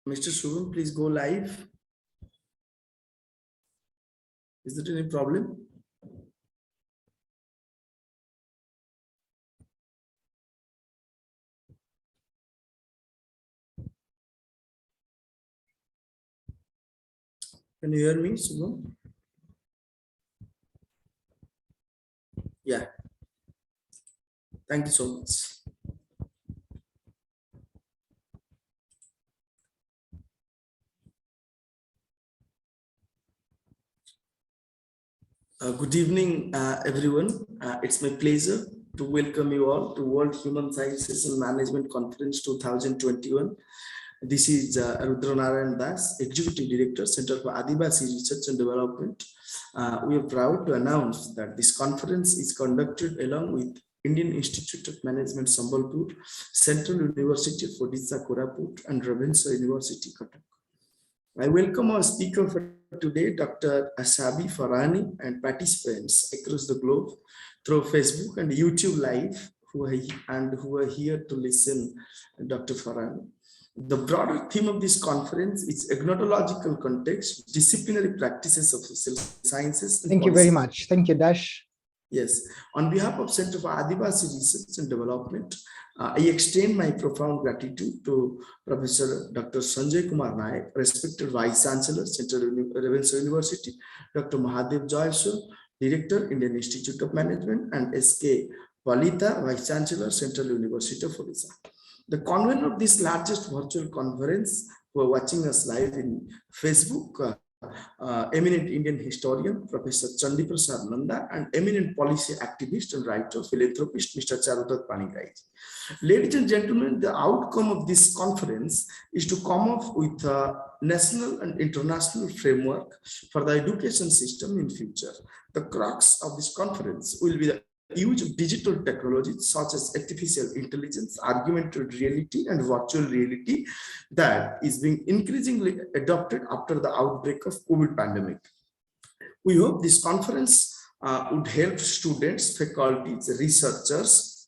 Mr. Shubham, please go live. Is there any problem? Can you hear me, Shubham? Yeah. Thank you so much. Good evening, everyone. It's my pleasure to welcome you all to World Human Sciences and Management Conference 2021. This is Rudranarayan Das, Executive Director, Center for ADIVASI Research and Development. We are proud to announce that this conference is conducted along with Indian Institute of Management, Sambalpur, Central University of Odisha, Koraput, and Ravenshaw University, Cuttack. I welcome our speaker for today, Dr. Sahbi Farhani, and participants across the globe through Facebook and YouTube Live who are here to listen to Dr. Farhani. The broader theme of this conference is agnotological context, disciplinary practices of social sciences. Thank you very much. Thank you, Dash. Yes, on behalf of Center for ADIVASI Research and Development, I extend my profound gratitude to Professor Dr. Sanjay Kumar Naik, respected Vice Chancellor, Central Ravenshaw University, Dr. Mahadev Joyaswal, Director, Indian Institute of Management, and S.K. Walita, Vice Chancellor, Central University of Odisha. The convener of this largest virtual conference, who are watching us live in Facebook, eminent Indian historian, Professor Chandiprasad Nanda, and eminent policy activist and writer, philanthropist, Mr. Charudat Panigrahi. Ladies and gentlemen, the outcome of this conference is to come up with a national and international framework for the education system in future. The crux of this conference will be the use of digital technologies such as artificial intelligence, augmented reality, and virtual reality that is being increasingly adopted after the outbreak of COVID pandemic. We hope this conference would help students, faculties, researchers,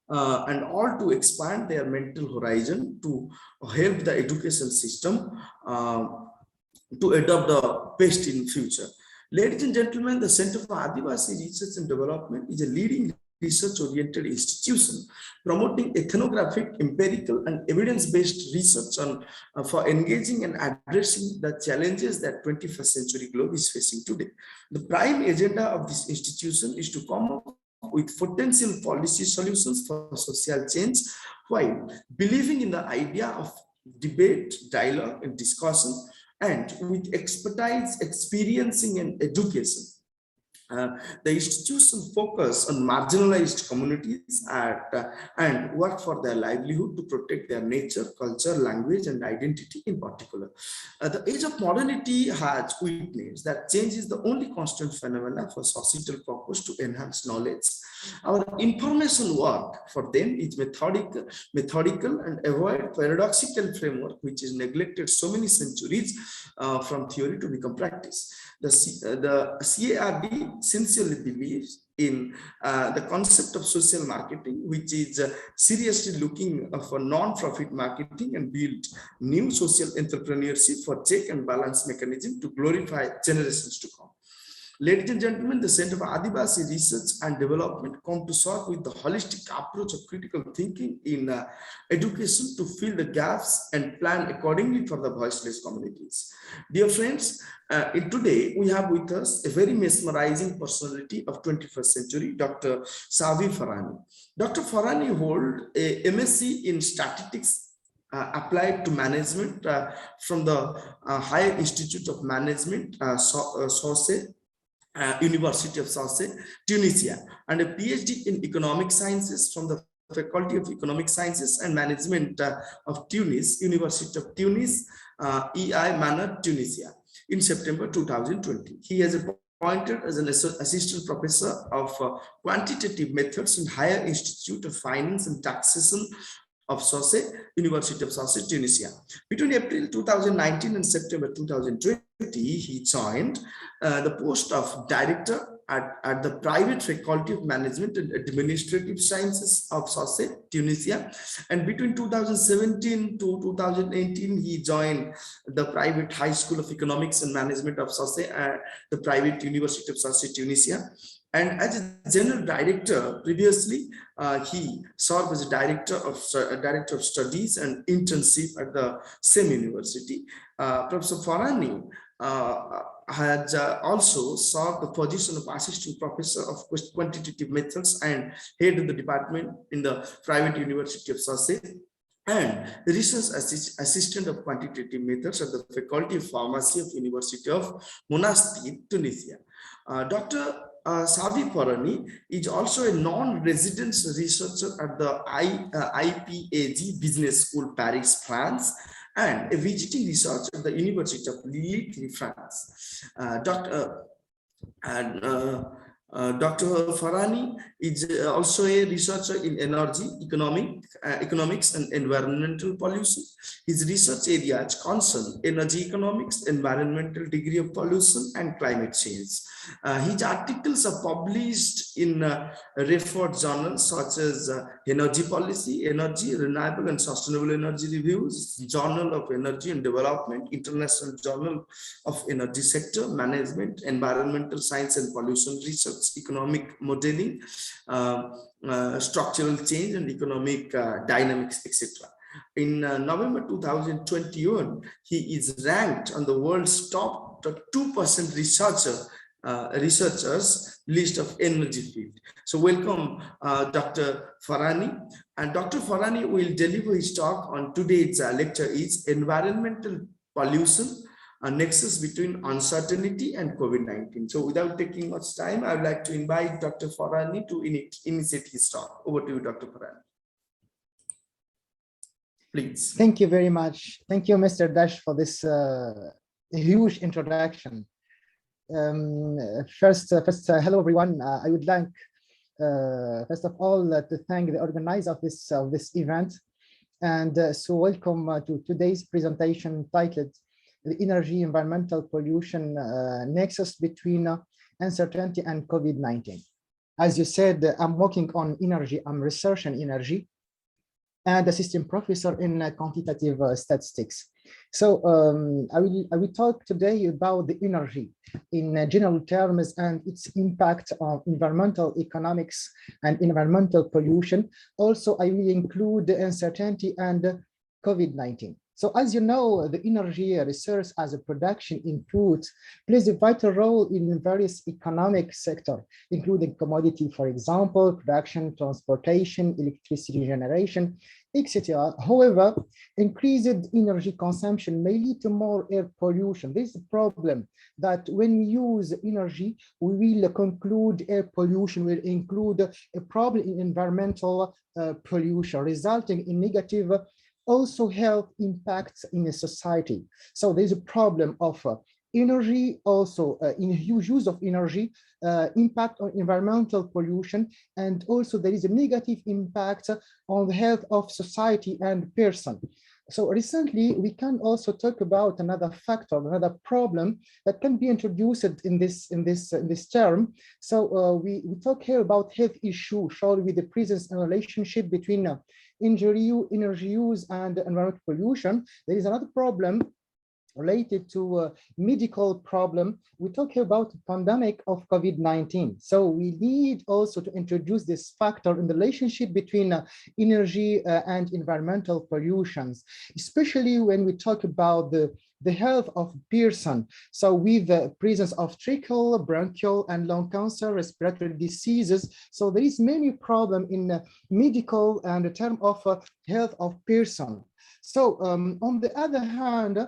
and all to expand their mental horizon to help the education system to adopt the best in future. Ladies and gentlemen, the Center for ADIVASI Research and Development is a leading research-oriented institution promoting ethnographic, empirical, and evidence-based research on, for engaging and addressing the challenges that 21st century globe is facing today. The prime agenda of this institution is to come up with potential policy solutions for social change while believing in the idea of debate, dialogue, and discussion, and with expertise, experiencing, and education. The institution focus on marginalized communities and work for their livelihood to protect their nature, culture, language, and identity in particular. The age of modernity has witnessed that change is the only constant phenomenon for societal purpose to enhance knowledge. Our information work for them is methodical and avoid paradoxical framework, which is neglected so many centuries from theory to become practice. The CARD sincerely believes in the concept of social marketing, which is seriously looking for non-profit marketing and build new social entrepreneurship for check and balance mechanism to glorify generations to come. Ladies and gentlemen, the Center for ADIVASI Research and Development come to serve with the holistic approach of critical thinking in education to fill the gaps and plan accordingly for the voiceless communities. Dear friends, today we have with us a very mesmerizing personality of 21st century, Dr. Sahbi Farhani. Dr. Farhani holds a MSc in Statistics applied to management from the Higher Institute of Management, Sousse, University of Sousse, Tunisia, and a PhD in Economic Sciences from the Faculty of Economic Sciences and Management of Tunis, University of Tunis, EI Manor, Tunisia, in September 2020. He has appointed as an assistant professor of quantitative methods in Higher Institute of Finance and Taxation of Sousse, University of Sousse, Tunisia. Between April 2019 and September 2020, he joined the post of Director at the private Faculty of Management and Administrative Sciences of Sousse, Tunisia. And between 2017 to 2018, he joined the private High School of Economics and Management of Sousse at the private University of Sousse, Tunisia. And as a general director, previously, he served as a director of studies and internship at the same university. Professor Farhani had also served the position of assistant professor of quantitative methods and head of the department in the private University of Sousse, and research assistant of quantitative methods at the Faculty of Pharmacy of University of Monastir, Tunisia. Dr. Sahbi Farhani is also a non-resident researcher at the IPAG Business School, Paris, France, and a visiting researcher at the University of Lille, France. Dr. Farhani is also a researcher in energy, economics, and environmental pollution. His research areas concern energy economics, environmental degree of pollution, and climate change. His articles are published in referred journals such as Energy Policy, Energy, Renewable and Sustainable Energy Reviews, Journal of Energy and Development, International Journal of Energy Sector, Management, Environmental Science and Pollution Research, economic modeling, structural change and economic dynamics, etc. In November 2021, he is ranked on the world's top 2% researchers list of energy field. So welcome Dr. Farhani. And Dr. Farhani will deliver his talk on today's lecture is Environmental Pollution, a nexus between uncertainty and COVID-19. So without taking much time, I would like to invite Dr. Farhani to initiate his talk. Over to you, Dr. Farhani. Please. Thank you very much. Thank you, Mr. Dash, for this huge introduction. First, hello, everyone. I would like, first of all, to thank the organizer of this event. And so welcome to today's presentation titled The Energy Environmental Pollution Nexus Between Uncertainty and COVID-19. As you said, I'm working on energy, I'm researching energy, and assistant professor in quantitative statistics. So I will talk today about the energy in general terms and its impact on environmental economics and environmental pollution. Also, I will include the uncertainty and COVID-19. So as you know, the energy research as a production input plays a vital role in various economic sectors, including commodity, for example, production, transportation, electricity generation, etc. However, increased energy consumption may lead to more air pollution. This is a problem that when we use energy, we will conclude air pollution will include a problem in environmental pollution, resulting in negative also health impacts in a society. So there's a problem of energy, also in huge use of energy, impact on environmental pollution, and also there is a negative impact on the health of society and person. So recently, we can also talk about another factor, another problem that can be introduced in this term. So we talk here about health issue, showing with the presence and relationship between energy use and environmental pollution. There is another problem related to medical problem. We talk about the pandemic of COVID-19. So we need also to introduce this factor in the relationship between energy and environmental pollutions, especially when we talk about the health of person. So with the presence of tracheal, bronchial, and lung cancer, respiratory diseases. So there is many problem in medical and the term of health of person. So on the other hand,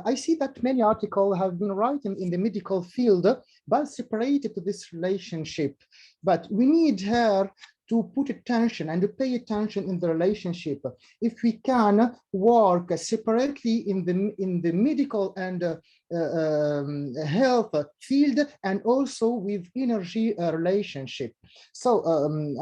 I see that many articles have been written in the medical field, but separated to this relationship. But we need here to put attention and to pay attention in the relationship. If we can work separately in the medical and health field and also with energy relationship. So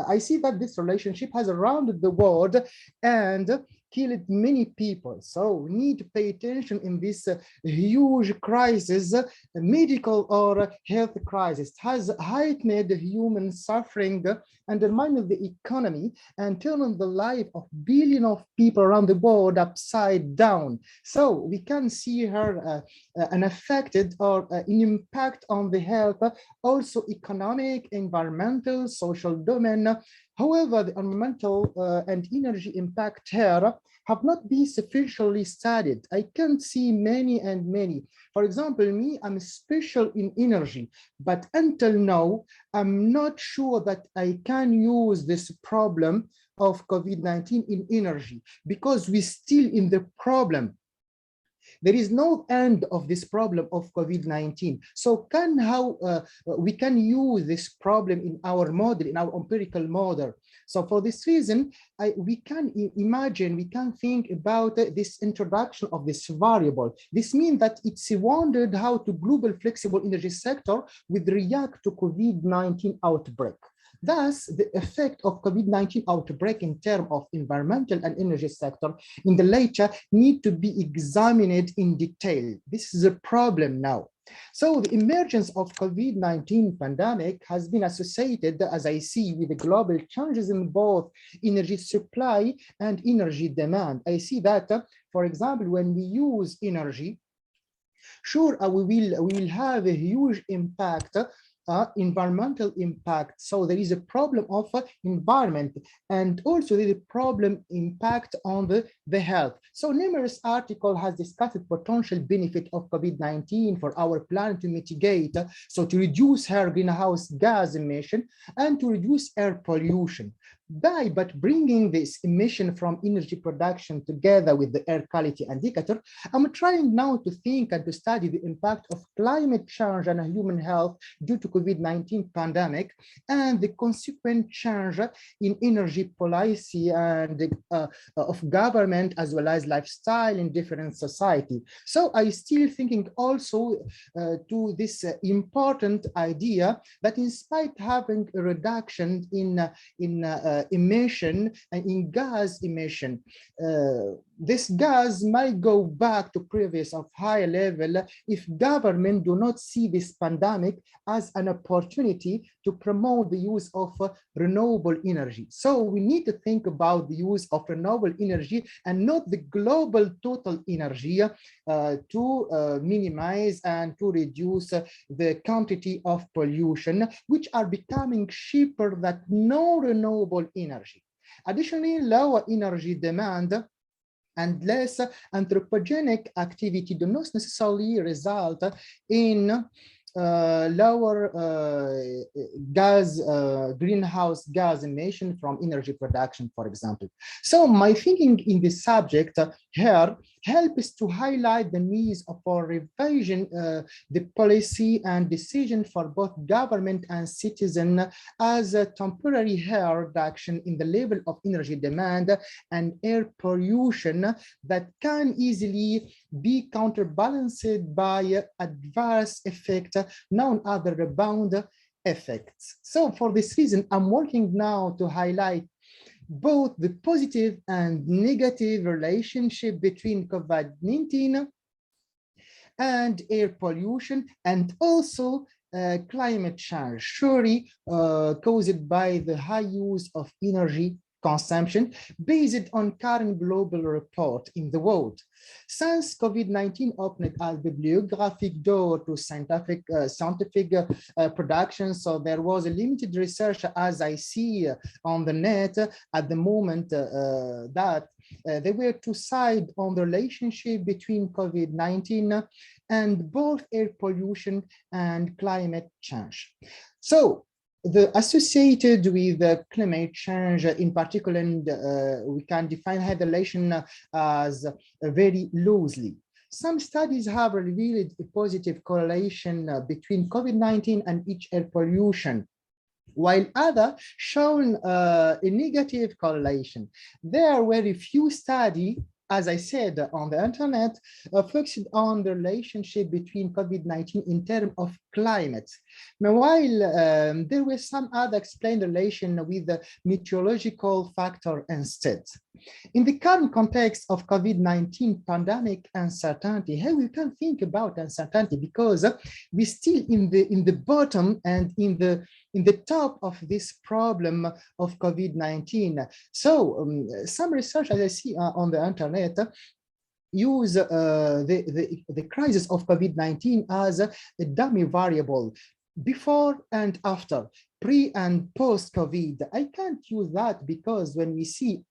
I see that this relationship has around the world, and killed many people. So we need to pay attention in this huge crisis, medical or health crisis. It has heightened human suffering, undermined the economy, and turned the life of billions of people around the world upside down. So we can see here an affected or an impact on the health, also economic, environmental, social domain. However, the environmental and energy impact here have not been sufficiently studied. I can see many and many. For example, me, I'm special in energy, but until now, I'm not sure that I can use this problem of COVID-19 in energy because we're still in the problem. There is no end of this problem of COVID-19. So how we can use this problem in our model, in our empirical model. So for this reason, we can imagine, we can think about this introduction of this variable. This means that it's wondered how the global flexible energy sector would react to COVID-19 outbreak. Thus, the effect of COVID-19 outbreak in terms of environmental and energy sector in the later need to be examined in detail. This is a problem now. So the emergence of COVID-19 pandemic has been associated, as I see, with the global changes in both energy supply and energy demand. I see that, for example, when we use energy, sure, we will have a huge impact, environmental impact. So there is a problem of environment, and also there is a problem impact on the health. So numerous articles has discussed the potential benefit of COVID-19 for our planet to mitigate, so to reduce her greenhouse gas emission and to reduce air pollution. But bringing this emission from energy production together with the air quality indicator, I'm trying now to think and to study the impact of climate change on human health due to COVID-19 pandemic and the consequent change in energy policy and of government as well as lifestyle in different society. So I still thinking also to this important idea that in spite having a reduction in emission and in gas emission, this gas might go back to previous of higher level if government do not see this pandemic as an opportunity to promote the use of renewable energy. So we need to think about the use of renewable energy and not the global total energy to minimize and to reduce the quantity of pollution, which are becoming cheaper than no renewable energy. Additionally, lower energy demand and less anthropogenic activity do not necessarily result in lower greenhouse gas emission from energy production, for example. So my thinking in this subject here helps to highlight the needs for revision the policy and decision for both government and citizen as a temporary hair reduction in the level of energy demand and air pollution that can easily be counterbalanced by adverse effect known as the rebound effects. So for this reason, I'm working now to highlight both the positive and negative relationship between COVID-19 and air pollution, and also climate change, surely caused by the high use of energy consumption based on current global report in the world. Since COVID-19 opened a bibliographic door to scientific production, so there was a limited research, as I see on the net at the moment, that there were two sides on the relationship between COVID-19 and both air pollution and climate change. So the associated with climate change in particular, we can define the relation as very loosely. Some studies have revealed a positive correlation between COVID-19 and each air pollution, while others shown a negative correlation. There were a few studies as I said, on the internet, focused on the relationship between COVID-19 in terms of climate. Now, while there were some other explained relation with the meteorological factor instead. In the current context of COVID-19 pandemic uncertainty, here we can think about uncertainty because we're still in the bottom and in the top of this problem of COVID-19. So some research, as I see on the internet, use the crisis of COVID-19 as a dummy variable before and after, pre and post COVID. I can't use that because when we see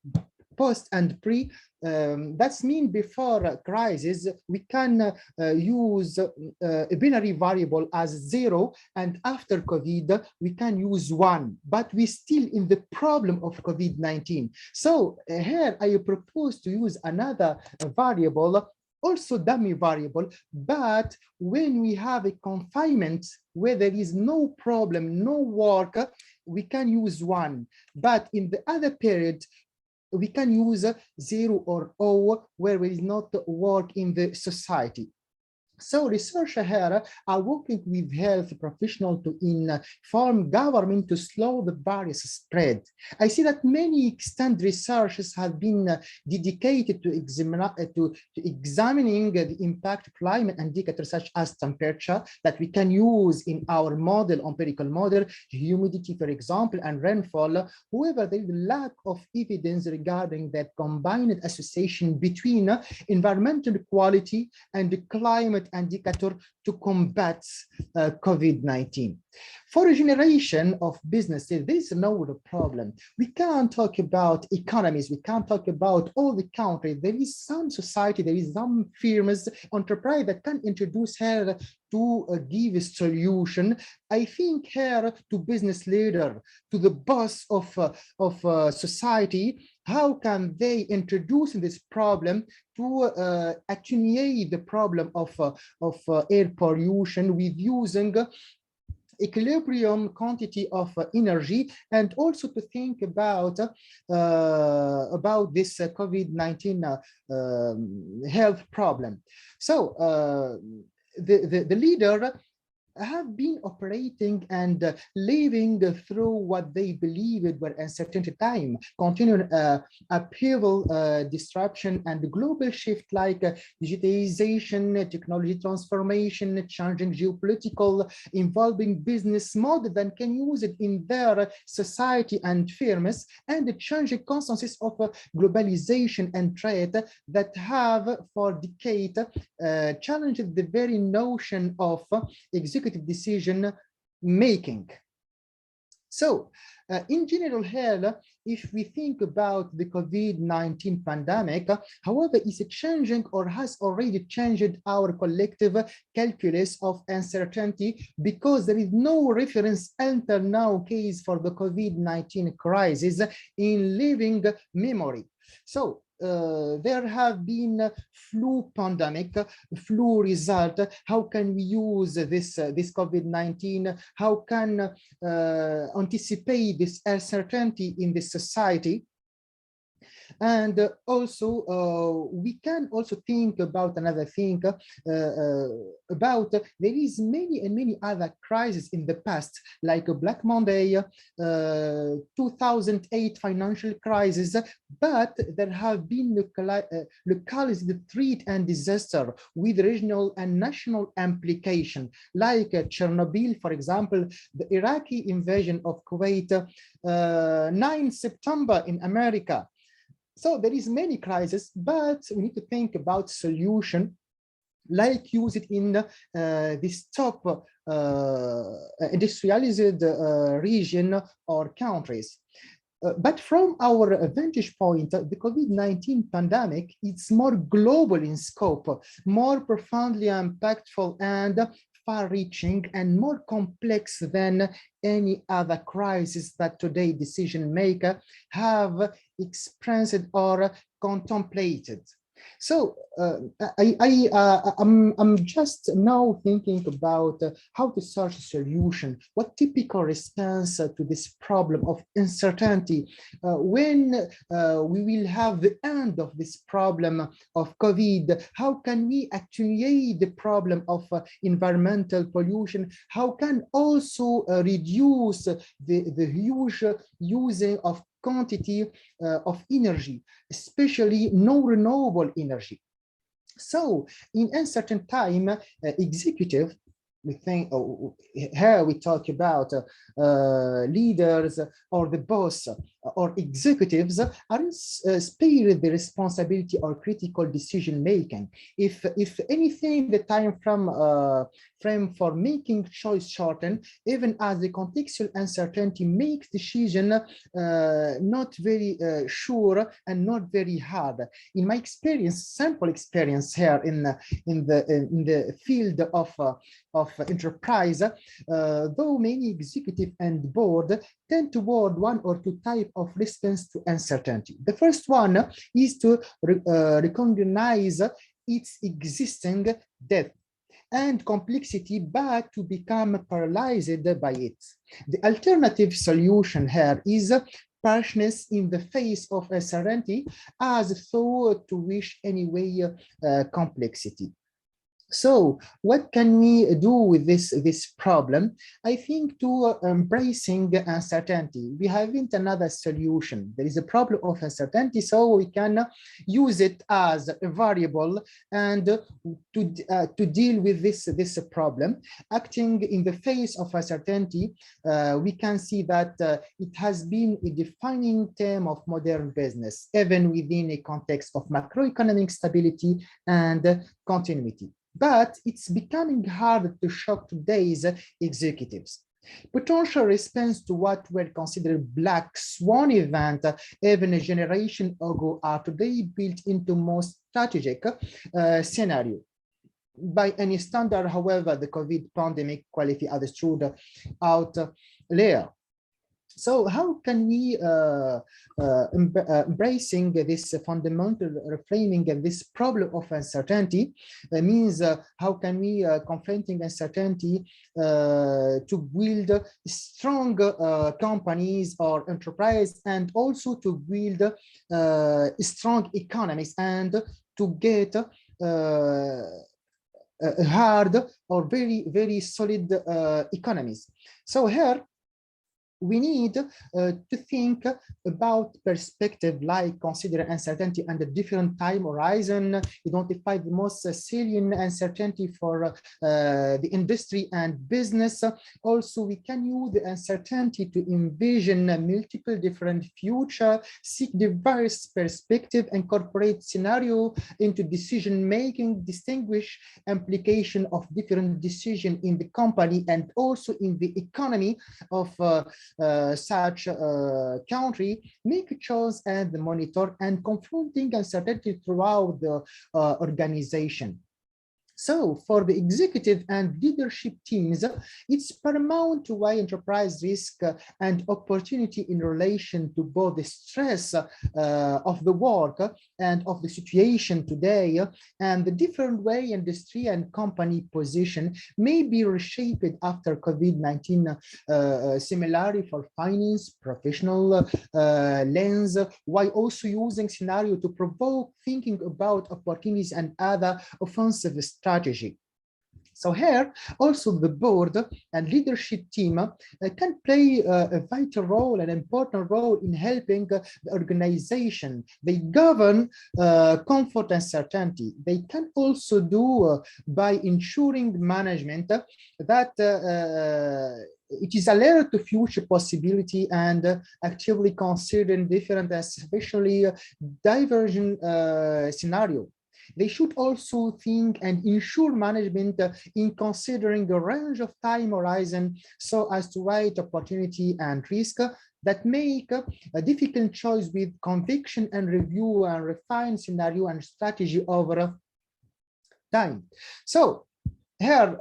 post and pre, that's mean before crisis, we can use a binary variable as 0, and after COVID, we can use 1, but we still in the problem of COVID-19. So here I propose to use another variable, also dummy variable, but when we have a confinement where there is no problem, no work, we can use 1, but in the other period, we can use 0 or O where there is not work in the society. So researchers here are working with health professionals to inform government to slow the virus spread. I see that many extent researches have been dedicated to examining the impact of climate indicators such as temperature that we can use in our model, empirical model, humidity, for example, and rainfall. However, there is lack of evidence regarding that combined association between environmental quality and the climate indicator to combat COVID-19. For a generation of businesses, there is no problem. We can't talk about economies. We can't talk about all the countries. There is some society, there is some firms, enterprise that can introduce here to give a solution. I think here to business leader, to the boss of society, how can they introduce this problem to attenuate the problem of air pollution with using equilibrium quantity of energy, and also to think about this COVID-19 health problem. So the leader have been operating and living through what they believed were uncertain time, continuing upheaval, disruption, and global shift like digitization, technology transformation, changing geopolitical, involving business model that can use it in their society and firms, and the changing consensus of globalization and trade that have for decades challenged the very notion of executive decision making. So in general here, if we think about the COVID-19 pandemic, however, is it changing or has already changed our collective calculus of uncertainty, because there is no reference until now case for the COVID-19 crisis in living memory. So there have been flu pandemic, flu result. How can we use this COVID-19? How can anticipate this uncertainty in this society? And also, we can also think about another thing about there is many other crises in the past, like a Black Monday, 2008 financial crisis, but there have been localized threat and disaster with regional and national implication, like Chernobyl, for example, the Iraqi invasion of Kuwait, 9 September in America. So there is many crises, but we need to think about solution, like use it in this top industrialized region or countries. But from our vantage point, the COVID-19 pandemic is more global in scope, more profoundly impactful and far-reaching and more complex than any other crisis that today decision makers have experienced or contemplated. So I'm just now thinking about how to search a solution. What typical response to this problem of uncertainty when we will have the end of this problem of COVID? How can we attenuate the problem of environmental pollution? How can also reduce the huge using of quantity of energy, especially non-renewable energy? So in uncertain time, executive, we think, here we talk about leaders or the boss or executives are spared the responsibility or critical decision making. If anything, the time frame for making choice shorten, even as the contextual uncertainty makes decision not very sure and not very hard. In my experience, sample experience here in the field of enterprise, though many executive and board tend toward one or two type of response to uncertainty. The first one is to recognize its existing depth and complexity, but to become paralyzed by it. The alternative solution here is harshness in the face of uncertainty, as thought to wish anyway complexity. So what can we do with this problem? I think to embracing uncertainty, we haven't another solution. There is a problem of uncertainty, so we can use it as a variable and to deal with this problem. Acting in the face of uncertainty, we can see that it has been a defining term of modern business, even within a context of macroeconomic stability and continuity. But it's becoming hard to shock today's executives. Potential response to what were considered black swan event even a generation ago are today built into most strategic scenario. By any standard, however, the COVID pandemic quality as a stood out layer. So how can we embracing this fundamental reframing this problem of uncertainty means how can we confronting uncertainty to build strong companies or enterprise, and also to build strong economies and to get hard or very solid economies. So here we need to think about perspective, like consider uncertainty and a different time horizon, identify the most salient uncertainty for the industry and business. Also, we can use the uncertainty to envision multiple different future, seek diverse perspective, incorporate scenario into decision making, distinguish implication of different decision in the company and also in the economy of such country, make a choice and monitor and confronting uncertainty throughout the organization. So for the executive and leadership teams, it's paramount to weigh enterprise risk and opportunity in relation to both the stress of the work and of the situation today, and the different way industry and company position may be reshaped after COVID-19, similarly for finance, professional lens, while also using scenario to provoke thinking about opportunities and other offensive strategy. So here, also the board and leadership team can play a vital role, an important role in helping the organization. They govern comfort and certainty. They can also do by ensuring management that it is alert to future possibility and actively considering different, especially divergent scenario. They should also think and ensure management in considering a range of time horizon so as to weigh opportunity and risk that make a difficult choice with conviction and review and refine scenario and strategy over time. So here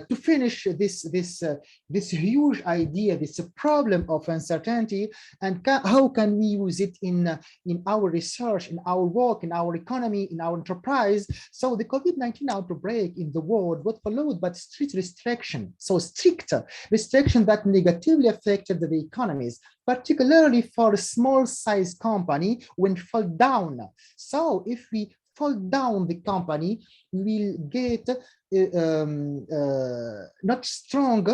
to finish this huge idea, this problem of uncertainty, and how can we use it in our research, in our work, in our economy, in our enterprise. So the COVID-19 outbreak in the world was followed by strict restriction, so strict restriction that negatively affected the economies, particularly for a small size company when fall down. So if we fall down the company, we will get not strong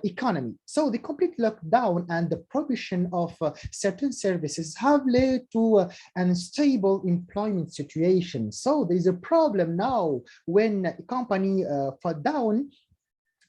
economy. So the complete lockdown and the prohibition of certain services have led to an unstable employment situation. So there is a problem now when a company fall down,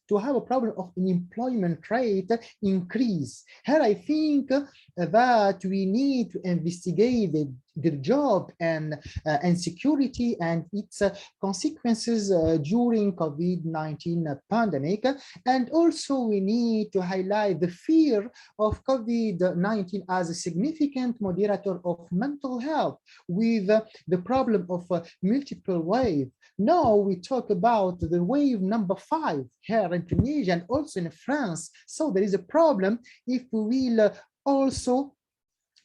to have a problem of unemployment rate increase. Here, I think that we need to investigate the job and insecurity and its consequences during COVID-19 pandemic. And also we need to highlight the fear of COVID-19 as a significant moderator of mental health with the problem of multiple wave. Now we talk about the wave number 5 here in Tunisia and also in France. So there is a problem if we will also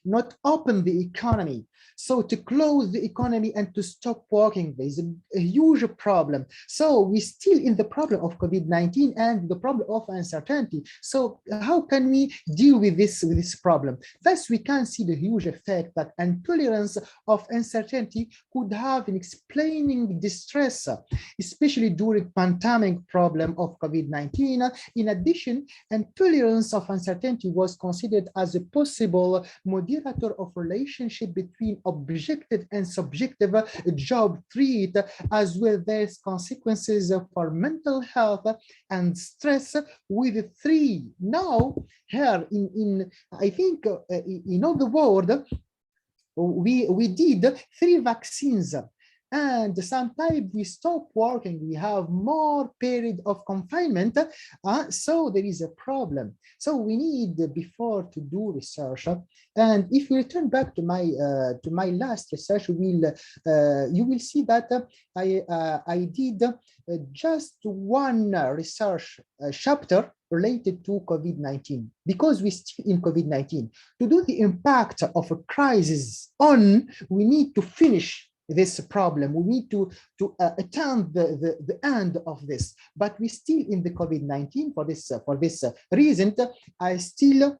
not open the economy. So to close the economy and to stop working, there is a huge problem. So we're still in the problem of COVID-19 and the problem of uncertainty. So how can we deal with this problem? Thus, we can see the huge effect that intolerance of uncertainty could have in explaining distress, especially during pandemic problem of COVID-19. In addition, intolerance of uncertainty was considered as a possible moderator of relationship between objective and subjective job threat, as well as consequences for mental health and stress with 3. Now, here in I think in all the world, we did 3 vaccines. And sometimes we stop working, we have more period of confinement, so there is a problem. So we need before to do research. And if we return back to my last research, you will see that I did just one research chapter related to COVID-19, because we're still in COVID-19. To do the impact of a crisis on, we need to finish this problem. We need to attempt the end of this, but we're still in the COVID-19. For this reason, I still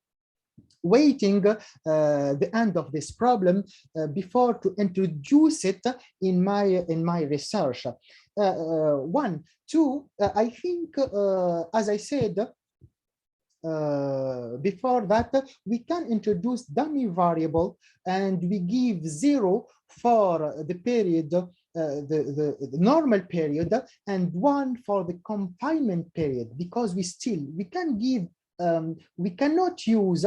waiting the end of this problem before to introduce it in my research. 1, 2, I think, as I said before that, we can introduce dummy variable and we give 0 for the period, the normal period, and 1 for the confinement period, because we can give, we cannot use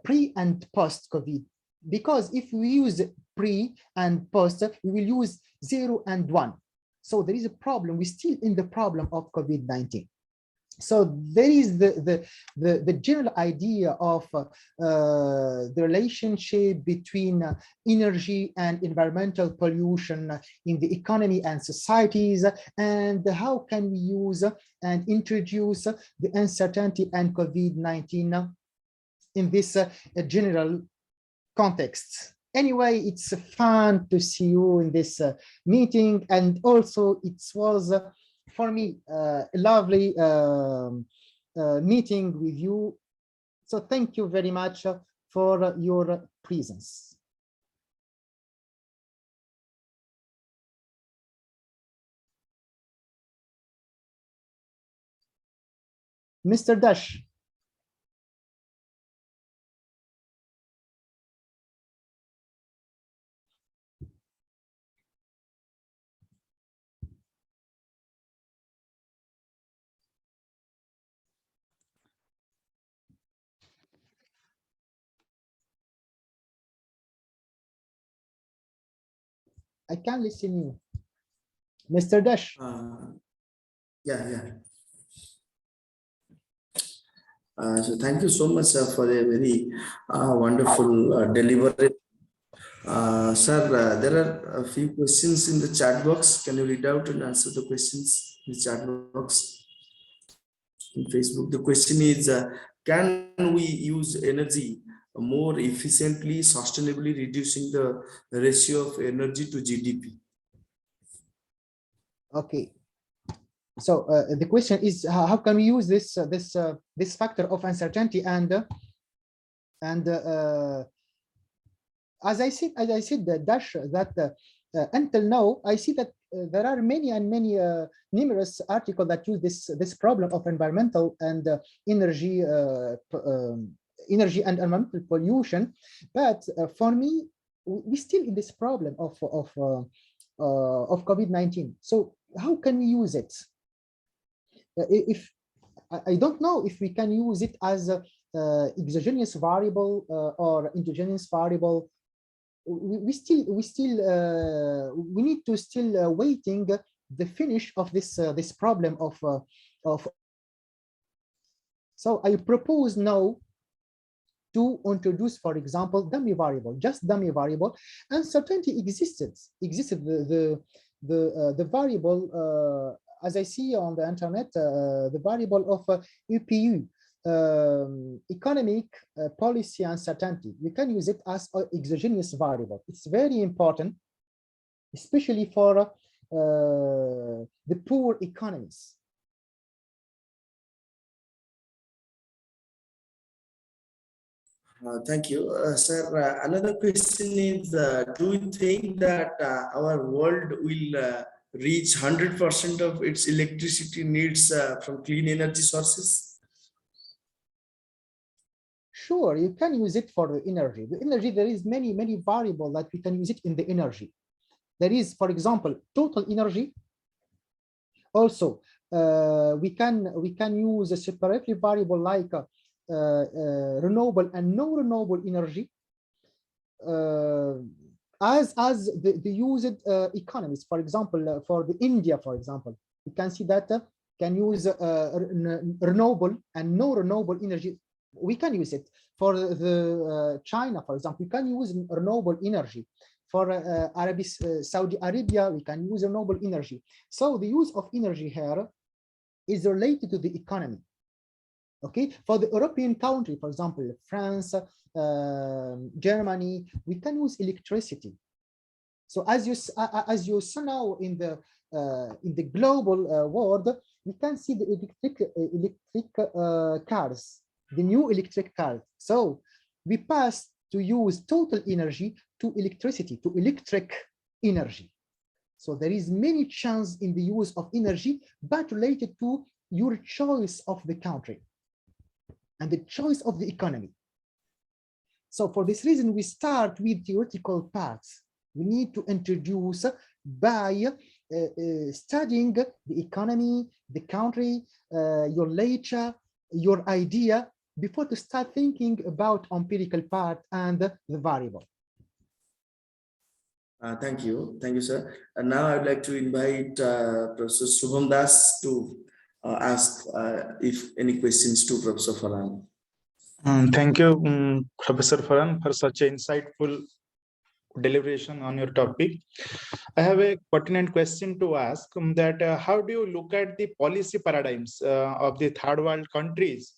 pre and post COVID, because if we use pre and post, we will use 0 and 1. So there is a problem. We're still in the problem of COVID-19. So there is the general idea of the relationship between energy and environmental pollution in the economy and societies, and how can we use and introduce the uncertainty and COVID-19 in this general context. Anyway, it's fun to see you in this meeting, and also it was for me a lovely meeting with you. So thank you very much for your presence. Mr. Dash. I can listen you. Mr. Dash. Yeah. So thank you so much for a very wonderful delivery. Sir, there are a few questions in the chat box. Can you read out and answer the questions? the chat box in Facebook. The question is, can we use energy more efficiently, sustainably, reducing the ratio of energy to GDP? Okay. So the question is, how can we use this factor of uncertainty and as I said, until now, I see that there are many numerous articles that use this problem of environmental and energy and environmental pollution. But for me, we still in this problem of COVID-19. So how can we use it? If I don't know if we can use it as a exogenous variable or endogenous variable. We need to still waiting the finish of this problem of. So I propose now to introduce, for example, dummy variable, just dummy variable. Uncertainty existed the variable as I see on the internet, the variable of EPU. Economic policy uncertainty. We can use it as an exogenous variable. It's very important, especially for the poor economies. Thank you, sir. Another question is, do you think that our world will reach 100% of its electricity needs from clean energy sources? Sure, you can use it for the energy. The energy, there is many variables that we can use it in the energy. There is, for example, total energy. Also, we can use a separately variable like renewable and non-renewable energy as the used economies. For example, for the India, for example, you can see that can use renewable and non-renewable energy. We can use it for the China, for example. We can use renewable energy. For Saudi Arabia, we can use renewable energy. So the use of energy here is related to the economy. Okay, for the European country, for example, France, Germany, we can use electricity. So as you saw now in the global world, we can see the electric cars. The new electric car. So we pass to use total energy to electricity, to electric energy. So there is many chance in the use of energy, but related to your choice of the country and the choice of the economy. So for this reason, we start with theoretical parts. We need to introduce by studying the economy, the country, your nature, your idea, before to start thinking about empirical part and the variable. Thank you, sir. And now I'd like to invite Professor Shubham Das to ask if any questions to Professor Farhan. Thank you, Professor Farhan, for such an insightful deliberation on your topic. I have a pertinent question to ask that how do you look at the policy paradigms of the third world countries,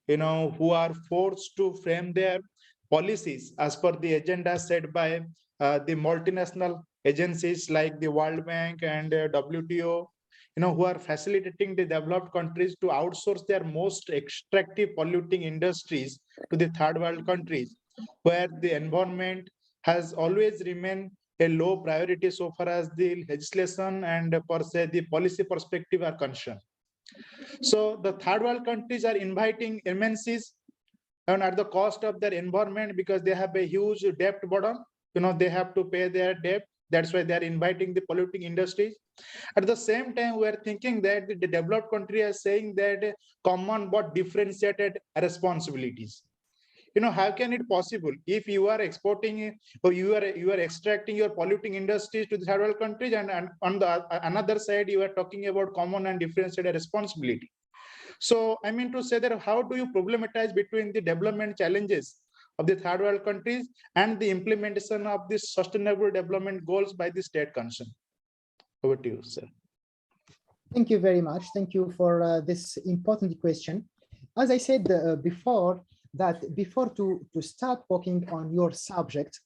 who are forced to frame their policies as per the agenda set by the multinational agencies like the World Bank and WTO, who are facilitating the developed countries to outsource their most extractive polluting industries to the third world countries, where the environment has always remained a low priority so far as the legislation and per se the policy perspective are concerned. So the third world countries are inviting MNCs and at the cost of their environment because they have a huge debt burden. They have to pay their debt. That's why they are inviting the polluting industries. At the same time, we are thinking that the developed country is saying that common but differentiated responsibilities. How can it possible if you are exporting or you are extracting your polluting industries to the third world countries, and on the another side you are talking about common and differentiated responsibility? So I mean to say that how do you problematize between the development challenges of the third world countries and the implementation of the sustainable development goals by the state concerned? Over to you, sir. Thank you very much. Thank you for this important question. As I said before, that before to start working on your subject,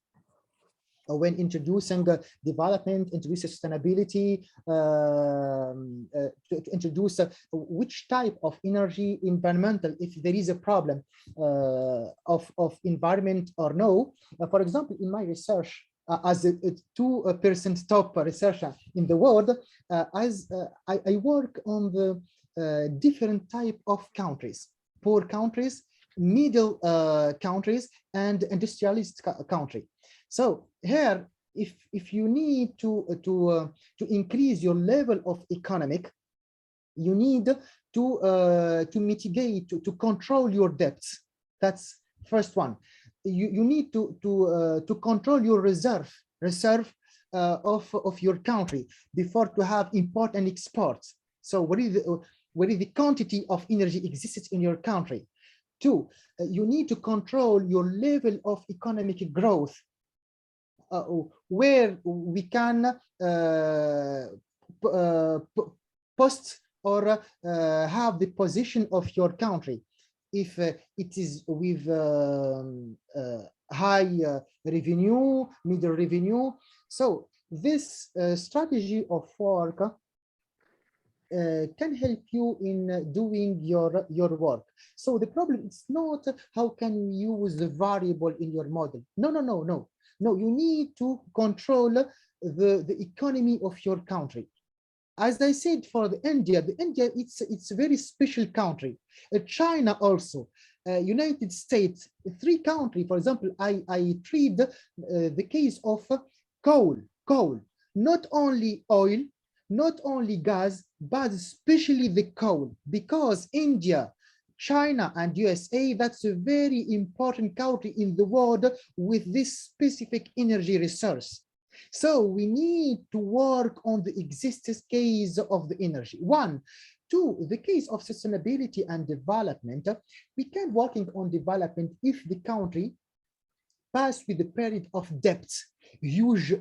when introducing development, introduce sustainability, to introduce which type of energy, environmental, if there is a problem of environment or no. For example, in my research, as a 2% top researcher in the world, I work on the different type of countries, poor countries, middle countries, and industrialist country. So here, if you need to increase your level of economic, you need to mitigate, to control your debts. That's first one. You need to control your reserve of your country before to have import and exports. So what is the quantity of energy exists in your country? Two, you need to control your level of economic growth, where we can post or have the position of your country. If it is with high revenue, middle revenue. So this strategy of work can help you in doing your work. So the problem is not how can you use the variable in your model. No, you need to control the economy of your country. As I said, for the India, it's a very special country. China also, United States, 3 countries. For example, I treat the case of coal, not only oil, not only gas, but especially the coal, because India, China, and USA, that's a very important country in the world with this specific energy resource. So we need to work on the existing case of the energy. 1. 2, the case of sustainability and development. We can working on development if the country pass with the period of debt, huge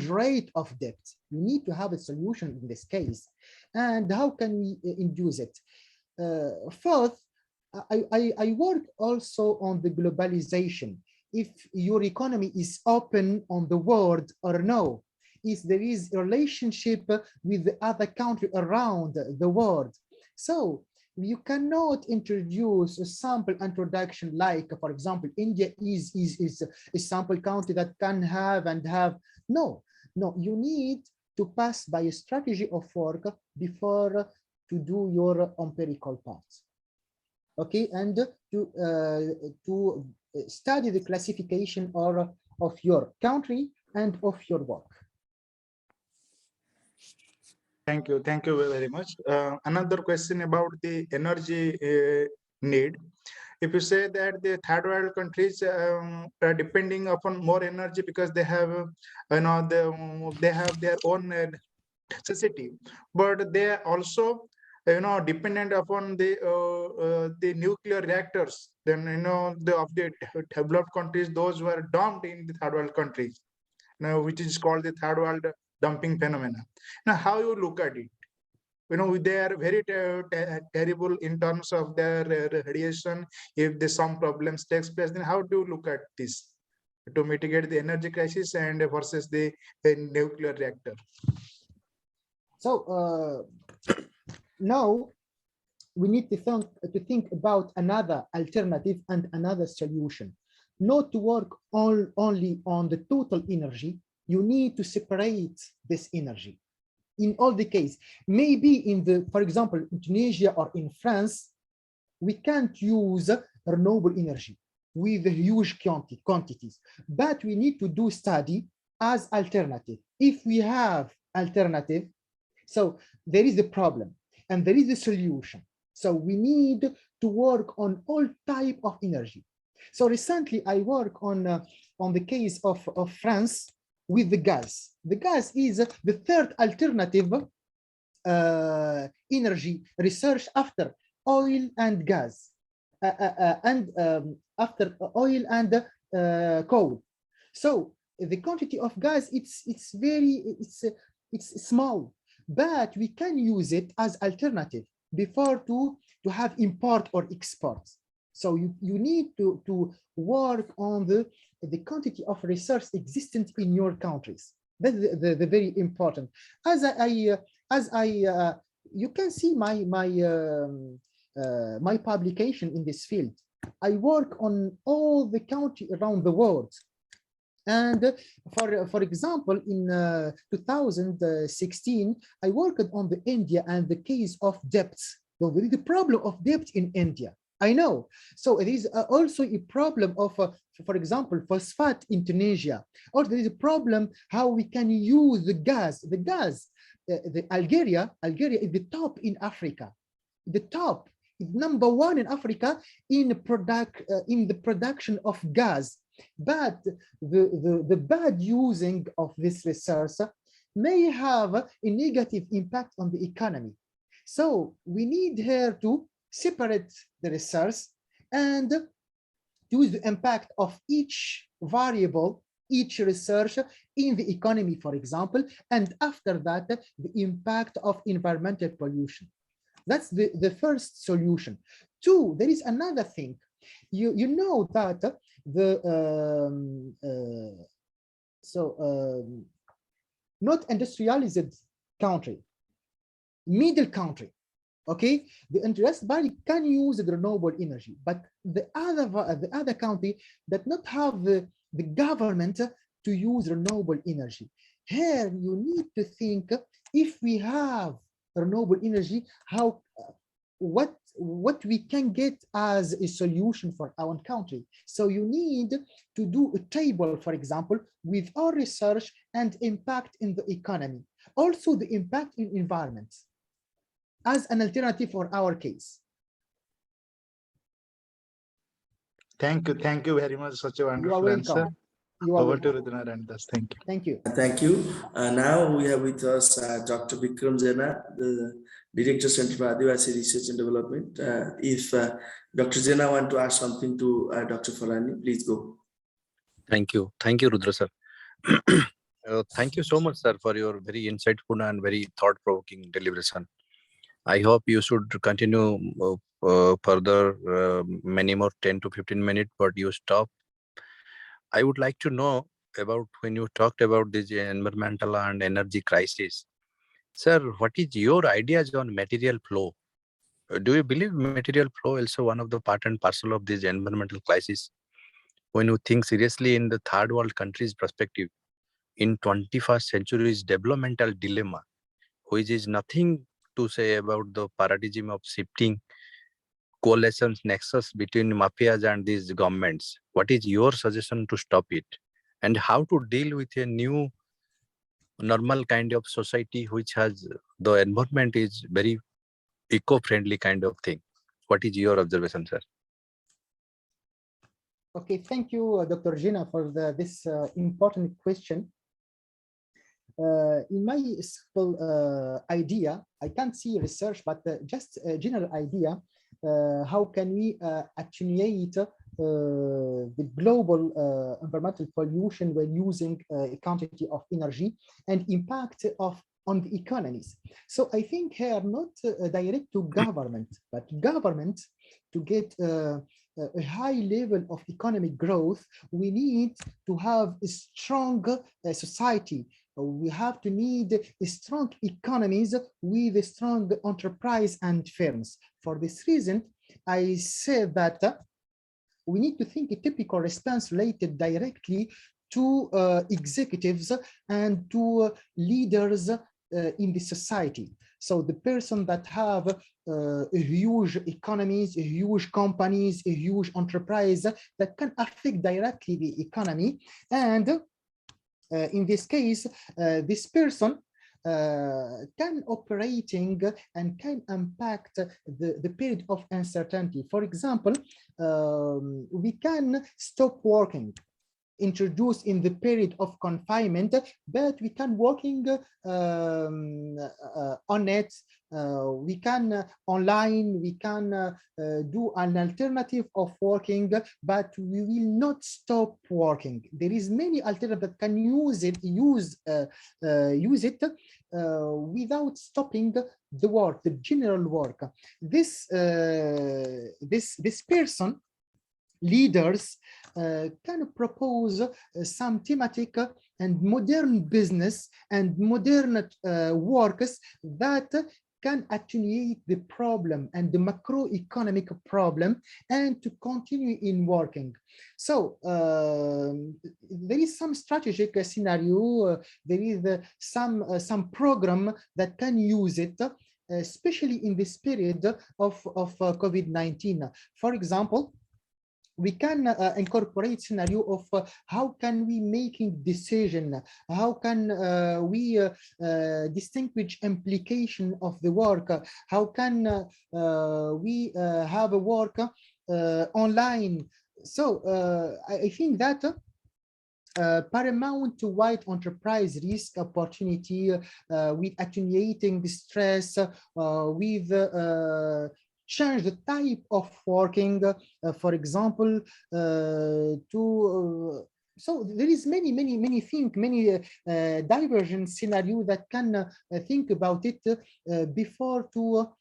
rate of debt. You need to have a solution in this case. And how can we induce it? Fourth, I work also on the globalization. If your economy is open on the world or no, if there is a relationship with the other country around the world. So you cannot introduce a sample introduction like, for example, India is a sample country that can have and have. No, you need to pass by a strategy of work before to do your empirical parts. Okay, and to study the classification of your country and of your work. Thank you very much. Another question about the energy need. If you say that the third world countries are depending upon more energy because they have, they have their own necessity, but they are also, dependent upon the nuclear reactors. Then of the developed countries, those were dumped in the third world countries, which is called the third world dumping phenomena. Now, how you look at it? They are very terrible in terms of their radiation. If there's some problems takes place, then how do you look at this to mitigate the energy crisis and versus the nuclear reactor? So now we need to think about another alternative and another solution. Not to work only on the total energy. You need to separate this energy. In all the case, maybe for example, in Tunisia or in France, we can't use renewable energy with huge quantities, but we need to do study as alternative. If we have alternative, so there is a problem and there is a solution. So we need to work on all type of energy. So recently I work on the case of France with the gas. The gas is the third alternative energy research after oil and gas, after oil and coal. So the quantity of gas it's small, but we can use it as alternative before to have import or export. So you need to work on the quantity of research existent in your countries. That's the very important. As you can see my publication in this field. I work on all the country around the world. And for example, in 2016, I worked on the India and the case of debt. So there is a problem of debt in India. I know. So it is also a problem of, for example, phosphate in Tunisia. Or there is a problem how we can use the gas. The Algeria is the top in Africa. The top is #1 in Africa in the production of gas. But the bad using of this resource may have a negative impact on the economy. So we need here to separate the resource and use the impact of each variable, each research in the economy, for example, and after that, the impact of environmental pollution. That's the first solution. Two, there is another thing. You know that not industrialized country, middle country, okay, the interest body can use the renewable energy, but the other country that not have the government to use renewable energy. Here you need to think, if we have renewable energy, how what we can get as a solution for our country. So you need to do a table, for example, with our research and impact in the economy, also the impact in environment, as an alternative for our case. Thank you very much. Such a wonderful answer. Over to Rudra and Das. Thank you. Thank you. Thank you. Now we have with us Dr. Vikram Jena, the Director Center for Adivasi Research and Development. If Dr. Jena want to ask something to Dr. Farhani, please go. Thank you, Rudra sir. Thank you so much, sir, for your very insightful and very thought-provoking deliberation. I hope you should continue further many more 10 to 15 minutes, but you stop. I would like to know about when you talked about this environmental and energy crisis. Sir, what is your ideas on material flow? Do you believe material flow also one of the part and parcel of this environmental crisis? When you think seriously in the third world countries perspective, in 21st century's developmental dilemma, which is nothing to say about the paradigm of shifting coalitions nexus between mafias and these governments. What is your suggestion to stop it? And how to deal with a new normal kind of society which has the environment is very eco-friendly kind of thing? What is your observation, sir? Okay, thank you, Dr. Jena, for this important question. In my simple idea, I can't see research, but just a general idea, how can we attenuate the global environmental pollution when using a quantity of energy and impact on the economies. So I think here not direct to government, but government to get a high level of economic growth, we need to have a strong society. We have to need strong economies with a strong enterprise and firms. For this reason, I said that we need to think a typical response related directly to executives and to leaders in the society. So the person that have huge economies, huge companies, a huge enterprise that can affect directly the economy. And in this case, this person can operating and can impact the period of uncertainty. For example, we can stop working introduced in the period of confinement, but we can working on it. We can online, we can do an alternative of working, but we will not stop working. There is many alternatives that can use it without stopping the work, the general work. This person, leaders, can propose some thematic and modern business and modern works that can attenuate the problem and the macroeconomic problem and to continue in working. So there is some strategic scenario, there is some program that can use it, especially in this period of COVID-19. For example, we can incorporate scenario of how can we making decision, how can we distinguish implication of the work, how can we have a work online. So I think that paramount to wide enterprise risk opportunity with attenuating the stress, with change the type of working, for example, so there is many things, many divergent scenario that can think about it before to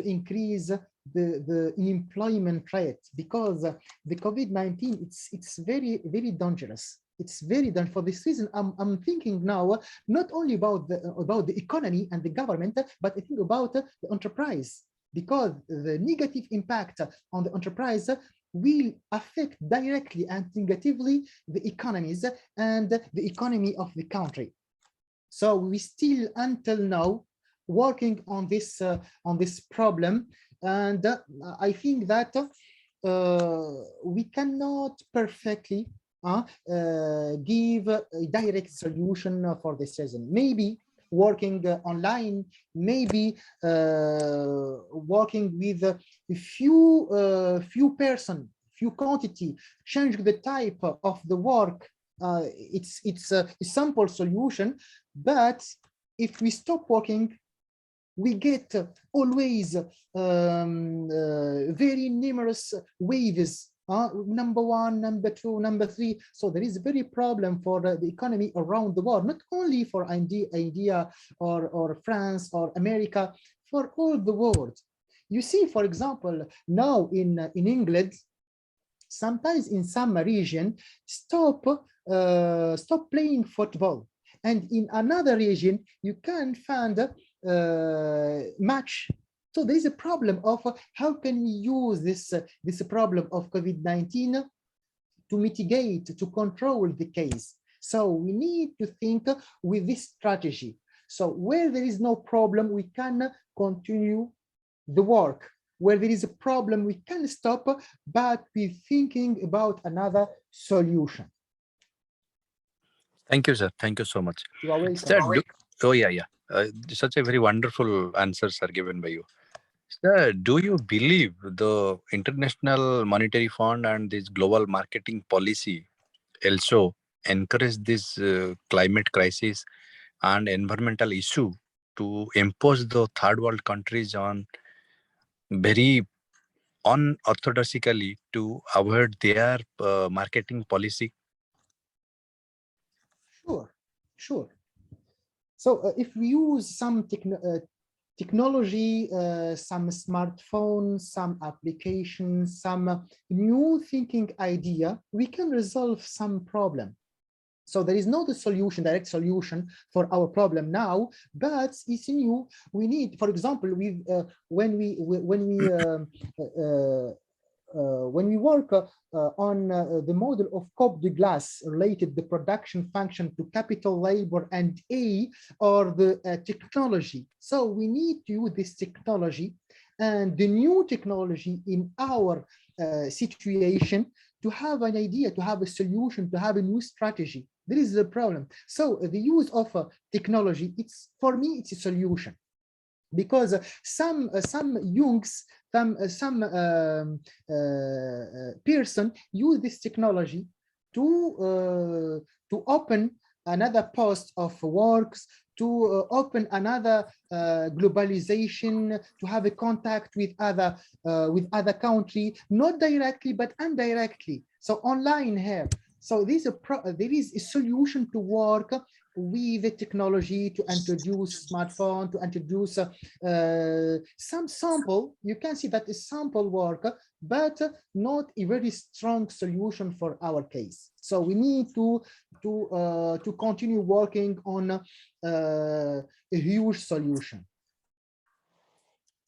increase the unemployment rate, because the COVID-19 it's very dangerous. It's very dangerous. For this reason, I'm thinking now not only about the economy and the government, but I think about the enterprise, because the negative impact on the enterprise will affect directly and negatively the economies and the economy of the country. So we still until now working on this problem, and I think that we cannot perfectly give a direct solution for this reason. Maybe working online, maybe working with a few person, few quantity, change the type of the work. It's a simple solution, but if we stop working, we get always very numerous waves. Number one, number two, number three. So there is a very problem for the economy around the world, not only for India or France or America, for all the world. You see, for example, now in England, sometimes in some region, stop playing football, and in another region you can find match. So there is a problem of how can we use this problem of COVID-19 to mitigate, to control the case. So we need to think with this strategy. So where there is no problem, we can continue the work. Where there is a problem, we can stop, but we're thinking about another solution. Thank you, sir. Thank you so much. You are welcome. Sir, such a very wonderful answers are given by you. Sir, do you believe the International Monetary Fund and this global marketing policy also encourage this climate crisis and environmental issue to impose the third world countries on very unorthodoxically to avoid their marketing policy? Sure. So if we use some technology, some smartphones, some applications, some new thinking idea, we can resolve some problem. So there is no direct solution for our problem now, but it's new. We need, for example, when we work on the model of Cope de Glace related the production function to capital, labor, and A, or the technology. So we need to use this technology and the new technology in our situation to have an idea, to have a solution, to have a new strategy. There is the problem. So the use of technology, for me, it's a solution. Because some youngs, some person use this technology to open another post of works, to open another globalization, to have a contact with other country, not directly but indirectly. So online here. So there is a solution to work with the technology, to introduce smartphone, to introduce some sample. You can see that is sample work, but not a very strong solution for our case. So we need to continue working on a huge solution.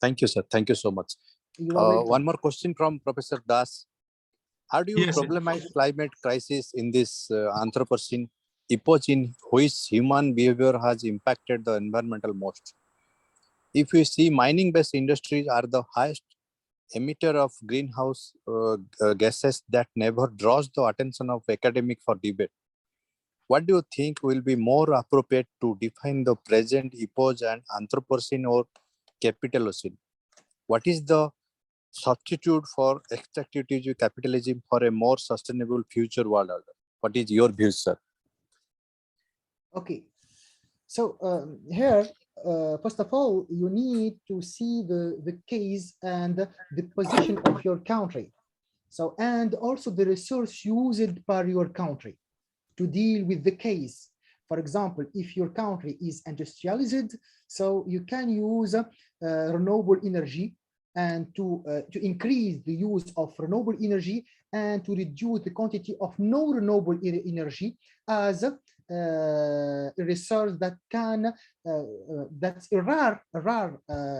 Thank you, sir. Thank you so much. You are welcome. One more question from Professor Das. How do you Yes, sir. problemize climate crisis in this Anthropocene epoch in which human behavior has impacted the environmental most? If you see, mining-based industries are the highest emitter of greenhouse gases that never draws the attention of academic for debate. What do you think will be more appropriate to define the present epoch and Anthropocene or Capitalocene? What is the substitute for extractive capitalism for a more sustainable future world order? What is your view, sir? Okay, so here, first of all, you need to see the case and the position of your country. So, and also the resource used by your country to deal with the case. For example, if your country is industrialized, so you can use renewable energy and to increase the use of renewable energy and to reduce the quantity of non-renewable energy as a research that can, that's a rare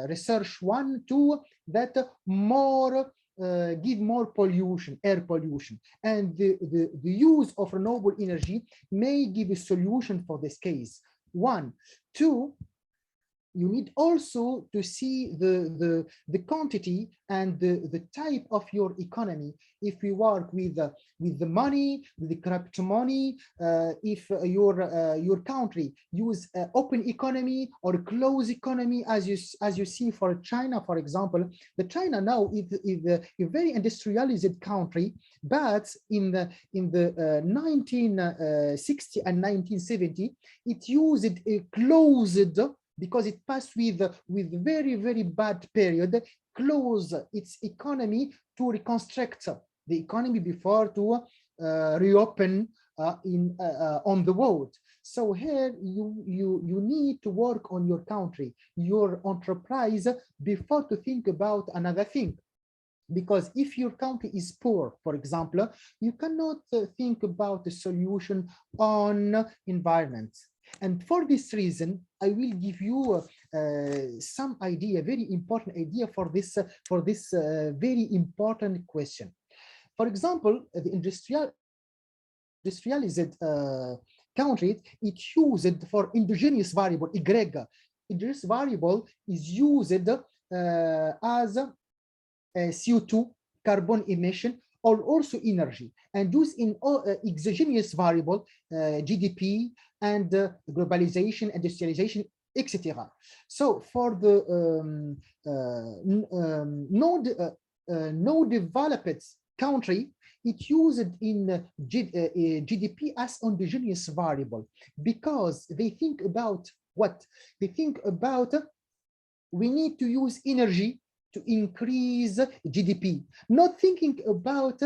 research one to that more give more pollution, air pollution, and the use of renewable energy may give a solution for this case. One, two, you need also to see the quantity and the type of your economy. If we work with the money, with the crypto money, if your country use open economy or closed economy, as you see for China, for example. The China now is a very industrialized country, but in the 1960 and 1970, it used a closed, because it passed with very bad period, close its economy to reconstruct the economy before to reopen on the world. So here you need to work on your country, your enterprise, before to think about another thing. Because if your country is poor, for example, you cannot think about a solution on environment. And for this reason, I will give you some idea, very important idea for this very important question. For example, the industrialized country, it used for endogenous variable Y. Endogenous variable is used as CO2, carbon emission, or also energy, and use in exogenous variable, GDP and globalization, industrialization, etc. So for the no developed country, it used in GDP as endogenous variable, because they think about what? They think about we need to use energy to increase GDP, not thinking about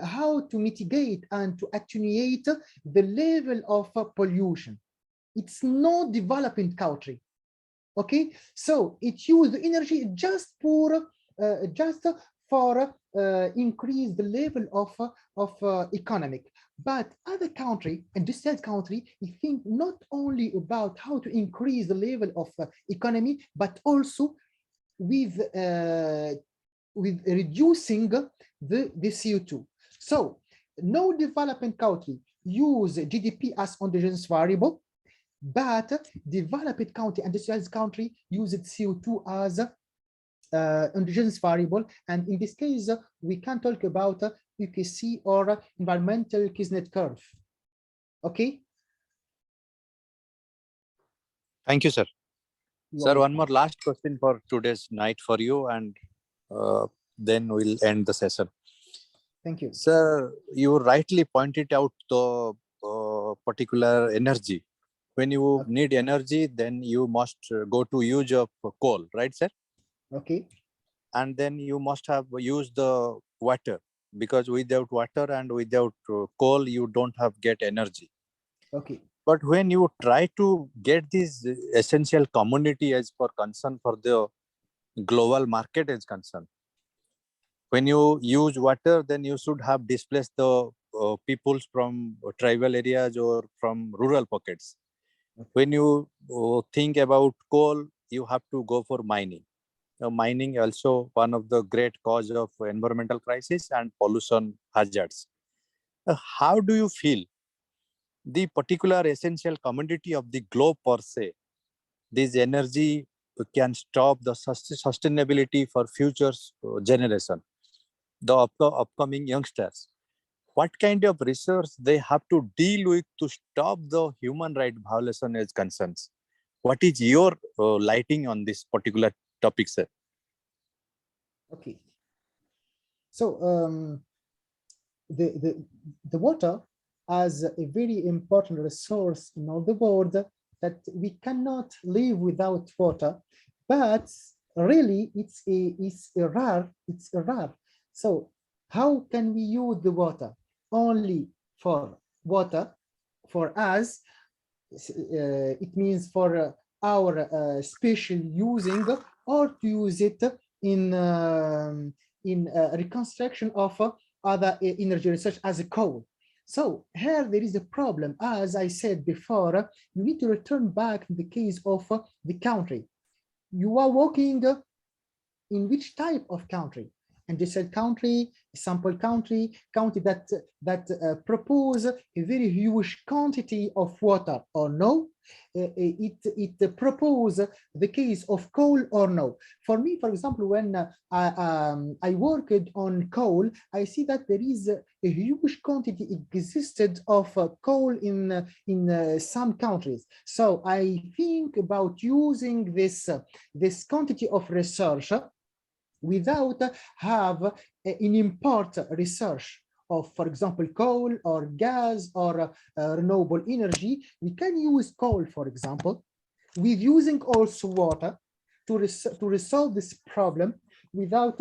how to mitigate and to attenuate the level of pollution. It's not developing country, okay? So it used energy just for increase the level of economic. But other country, industrialized country, you think not only about how to increase the level of economy, but also with reducing the CO2. So no developing country use GDP as endogenous variable, but developed country, industrialized country, use CO2 as endogenous variable. And in this case, we can talk about UKC or environmental Kisnet curve. Okay. Thank you, sir. Sir, one more last question for today's night for you, and then we'll end the session. Thank you. Sir, you rightly pointed out the particular energy. When you need energy, then you must go to use of coal, right, sir? Okay. And then you must have used the water, because without water and without coal, you don't have get energy. Okay. But when you try to get this essential commodity as per concern for the global market is concerned, when you use water, then you should have displaced the peoples from tribal areas or from rural pockets. When you think about coal, you have to go for mining. Mining also one of the great cause of environmental crisis and pollution hazards. How do you feel the particular essential commodity of the globe per se, this energy can stop the sustainability for future generation, the upcoming youngsters? What kind of research they have to deal with to stop the human right violation as concerns? What is your lighting on this particular topic, sir? Okay. So the water as a very important resource in all the world, that we cannot live without water, but really it's rare. So how can we use the water? Only for water, for us, it means for our special using, or to use it in reconstruction of other energy research as a coal. So here there is a problem. As I said before, you need to return back to the case of the country. You are working in which type of country? And they said country, sample country that propose a very huge quantity of water or no. It propose the case of coal or no. For me, for example, when I worked on coal, I see that there is a huge quantity existed of coal in some countries. So I think about using this quantity of research without have an import research of, for example, coal or gas or renewable energy. We can use coal, for example, with using also water to resolve this problem without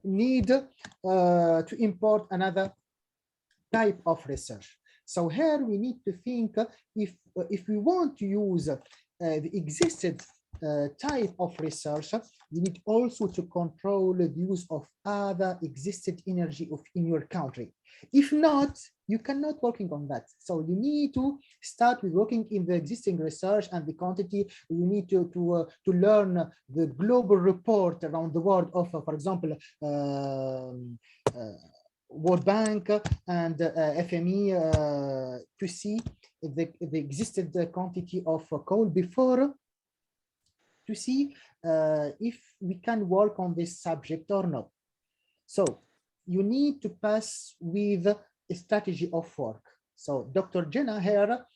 need to import another type of research. So here we need to think if we want to use the existed type of research, you need also to control the use of other existed energy in your country. If not, you cannot working on that. So you need to start with working in the existing research and the quantity. You need to learn the global report around the world of, for example, World Bank and FME to see the existed quantity of coal before, to see if we can work on this subject or not. So you need to pass with a strategy of work. So Dr. Jenna here,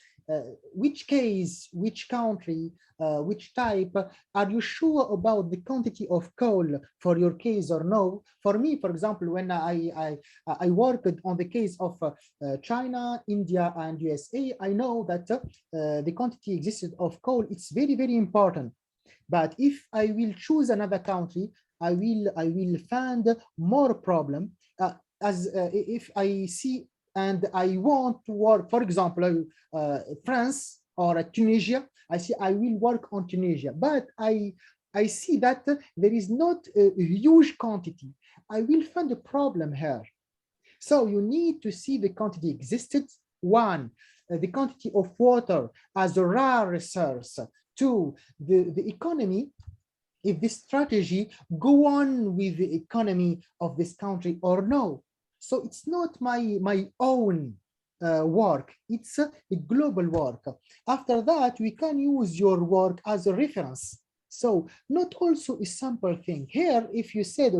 which case, which country, which type, are you sure about the quantity of coal for your case or no? For me, for example, when I worked on the case of China, India, and USA, I know that the quantity existed of coal, it's very, very important. But if I will choose another country, I will find more problem. If I see and I want to work, for example, France or Tunisia, I will work on Tunisia, but I see that there is not a huge quantity. I will find a problem here. So you need to see the quantity existed. One, the quantity of water as a rare resource. Two, the economy, if this strategy go on with the economy of this country or no. So it's not my own work, it's a global work. After that, we can use your work as a reference. So not also a sample thing. Here, if you said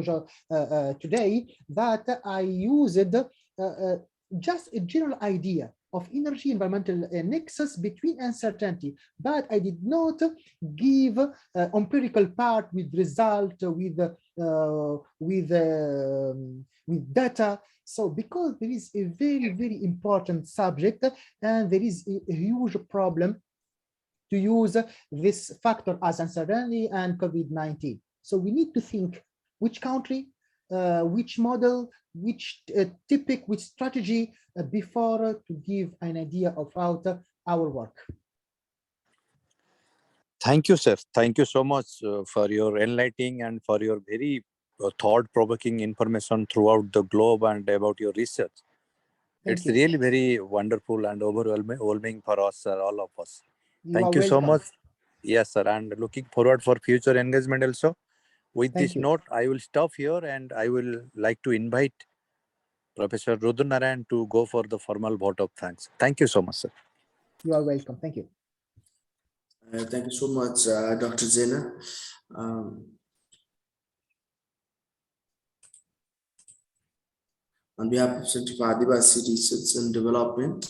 today that I used just a general idea of energy environmental nexus between uncertainty, but I did not give empirical part with result, with data. So because there is a very, very important subject and there is a huge problem to use this factor as uncertainty and COVID-19. So we need to think which country, which model, which which strategy before to give an idea about our work. Thank you, sir. Thank you so much for your enlightening and for your very thought-provoking information throughout the globe and about your research. Thank It's you. really very wonderful and overwhelming for us, sir, all of us. Thank you so welcome. much. Yes, sir. And looking forward for future engagement also. With Thank this you. note, I will stop here and I will like to invite Professor Rudra Narayan to go for the formal vote of thanks. Thank you so much, sir. You are welcome. Thank you. Thank you so much, Dr. Zena. On behalf of Center for ADIVASI Research and Development,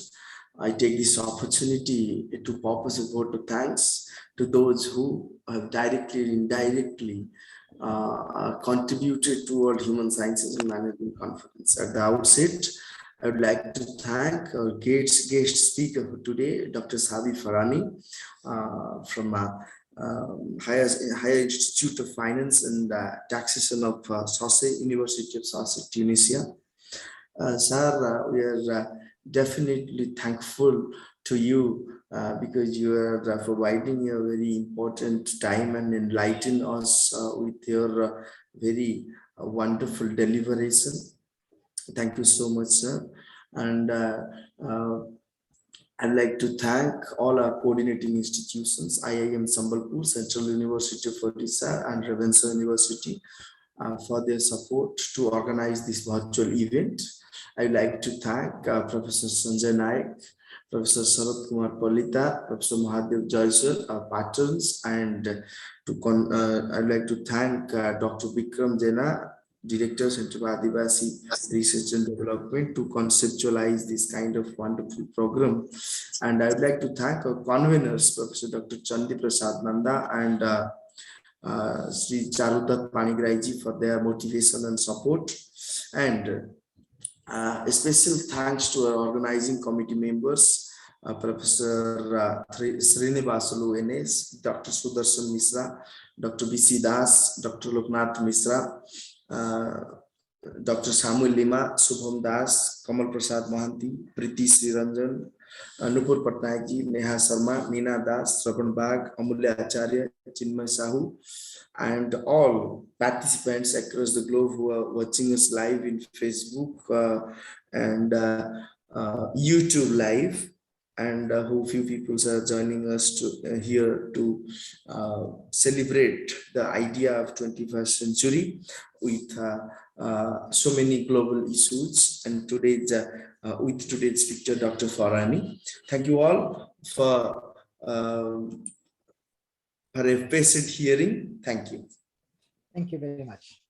I take this opportunity to purpose a vote of thanks to those who have directly and indirectly contributed toward Human Sciences and Management Conference. At the outset, I would like to thank our guest speaker for today, Dr. Sahbi Farhani from Higher Institute of Finance and Taxation of Sousse, University of Sousse, Tunisia. Sir, we are definitely thankful to you because you are providing a very important time and enlighten us with your very wonderful deliberation. Thank you so much, sir. And I'd like to thank all our coordinating institutions, IIM Sambalpur, Central University of Odisha, and Ravenshaw University for their support to organize this virtual event. I'd like to thank Professor Sanjay Naik, Professor Sarat Kumar Palita, Professor Mahadev Jaiswal, our patrons, and I'd like to thank Dr. Vikram Jena, Director, Center for ADIVASI Research and Development, to conceptualize this kind of wonderful program. And I would like to thank our conveners, Professor Dr. Chandi Prasad Nanda and Sri Charudat Panigraiji for their motivation and support. And a special thanks to our organizing committee members, Professor Srinivasalu NS, Dr. Sudarshan Misra, Dr. B.C. Das, Dr. Loknath Misra, Dr. Samuel Lima, Subham Das, Kamal Prasad Mohanty, Priti Sriranjan, Nupur Patnaikji, Neha Sharma, Meena Das, Shravan Bag, Amulya Acharya, Chinmay Sahu, and all participants across the globe who are watching us live in Facebook and YouTube live, and who few people are joining us to here to celebrate the idea of 21st century with so many global issues, and today's with today's speaker, Dr. Farhani. Thank you all for a patient hearing. Thank you. Thank you very much.